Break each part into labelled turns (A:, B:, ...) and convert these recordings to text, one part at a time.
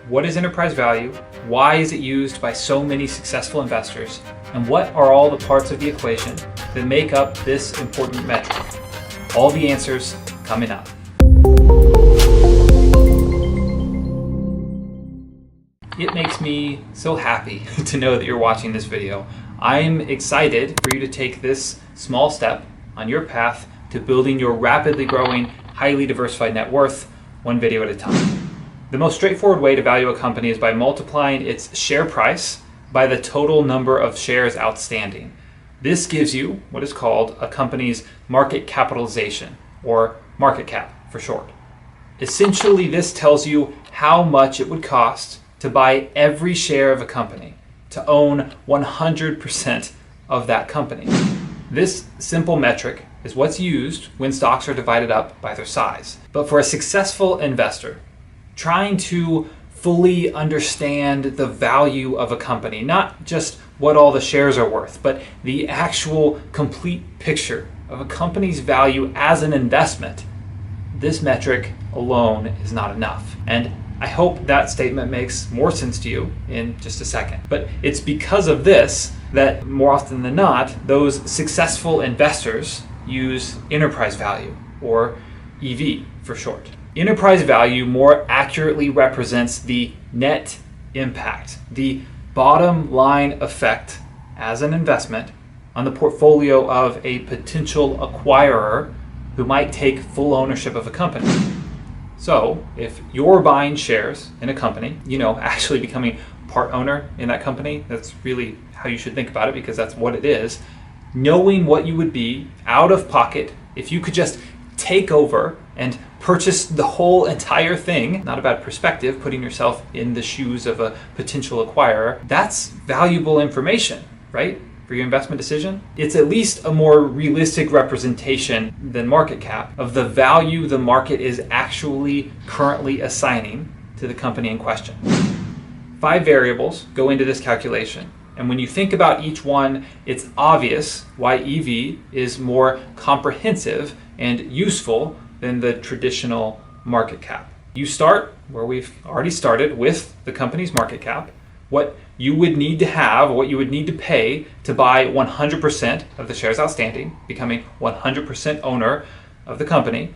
A: What is enterprise value? Why is it used by so many successful investors? And what are all the parts of the equation that make up this important metric? All the answers coming up. It makes me so happy to know that you're watching this video. I'm excited for you to take this small step on your path to building your rapidly growing, highly diversified net worth, one video at a time. The most straightforward way to value a company is by multiplying its share price by the total number of shares outstanding. This gives you what is called a company's market capitalization, or market cap for short. Essentially, this tells you how much it would cost to buy every share of a company, to own 100% of that company. This simple metric is what's used when stocks are divided up by their size. But for a successful investor, trying to fully understand the value of a company, not just what all the shares are worth, but the actual complete picture of a company's value as an investment, this metric alone is not enough. And I hope that statement makes more sense to you in just a second. But it's because of this that more often than not, those successful investors use enterprise value, or EV for short. Enterprise value more accurately represents the net impact, the bottom line effect as an investment on the portfolio of a potential acquirer who might take full ownership of a company. So if you're buying shares in a company, actually becoming part owner in that company, that's really how you should think about it, because that's what it is. Knowing what you would be out of pocket if you could just take over and purchase the whole entire thing, not a bad perspective, putting yourself in the shoes of a potential acquirer, that's valuable information, right? For your investment decision. It's at least a more realistic representation than market cap of the value the market is actually currently assigning to the company in question. 5 variables go into this calculation. And when you think about each one, it's obvious why EV is more comprehensive and useful than the traditional market cap. You start where we've already started, with the company's market cap, what you would need to have, what you would need to pay to buy 100% of the shares outstanding, becoming 100% owner of the company.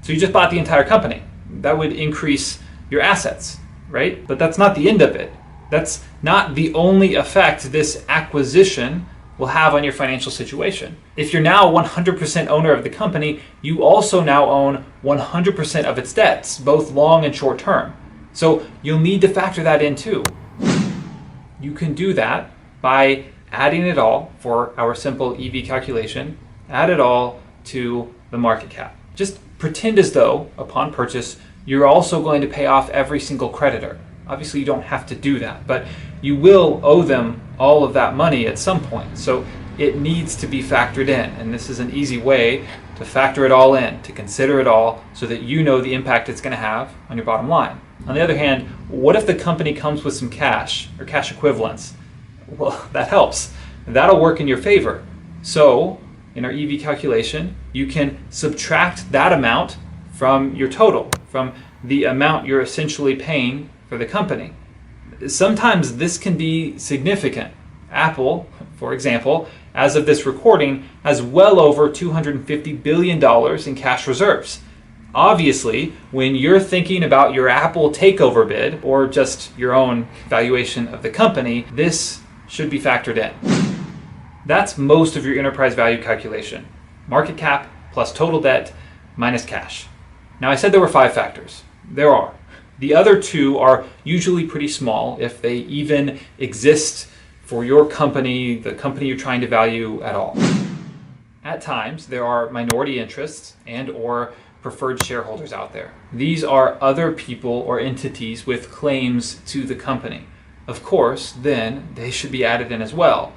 A: So you just bought the entire company. That would increase your assets, right? But that's not the end of it. That's not the only effect this acquisition will have on your financial situation. If you're now 100% owner of the company, you also now own 100% of its debts, both long and short term. So you'll need to factor that in too. You can do that by adding it all, for our simple EV calculation, add it all to the market cap. Just pretend as though, upon purchase, you're also going to pay off every single creditor. Obviously, you don't have to do that, but you will owe them all of that money at some point. So it needs to be factored in. And this is an easy way to factor it all in, to consider it all, so that you know the impact it's going to have on your bottom line. On the other hand, what if the company comes with some cash or cash equivalents? Well, that helps. That'll work in your favor. So in our EV calculation, you can subtract that amount from your total, from the amount you're essentially paying for the company. Sometimes this can be significant. Apple, for example, as of this recording, has well over $250 billion in cash reserves. Obviously, when you're thinking about your Apple takeover bid, or just your own valuation of the company, this should be factored in. That's most of your enterprise value calculation. Market cap plus total debt minus cash. Now, I said there were 5 factors. There are. The other 2 are usually pretty small, if they even exist for your company, the company you're trying to value at all. At times, there are minority interests and or preferred shareholders out there. These are other people or entities with claims to the company. Of course, then they should be added in as well.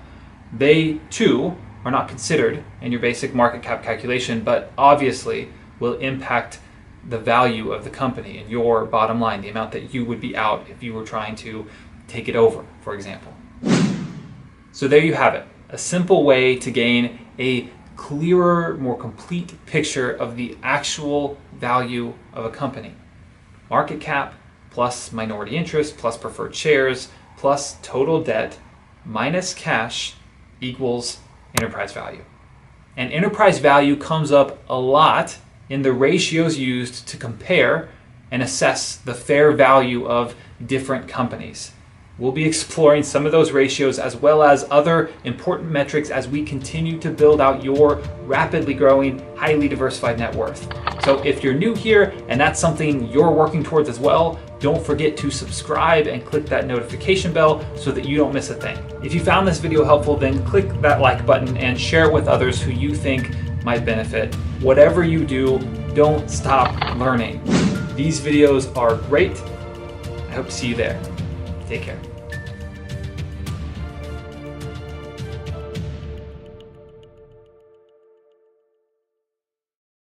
A: They, too, are not considered in your basic market cap calculation, but obviously will impact the value of the company and your bottom line, the amount that you would be out if you were trying to take it over, for example. So there you have it, a simple way to gain a clearer, more complete picture of the actual value of a company. Market cap plus minority interest plus preferred shares plus total debt minus cash equals enterprise value. And enterprise value comes up a lot in the ratios used to compare and assess the fair value of different companies. We'll be exploring some of those ratios as well as other important metrics as we continue to build out your rapidly growing, highly diversified net worth. So if you're new here and that's something you're working towards as well, don't forget to subscribe and click that notification bell so that you don't miss a thing. If you found this video helpful, then click that like button and share it with others who you think might benefit. Whatever you do, don't stop learning. These videos are great. I hope to see you there. Take care.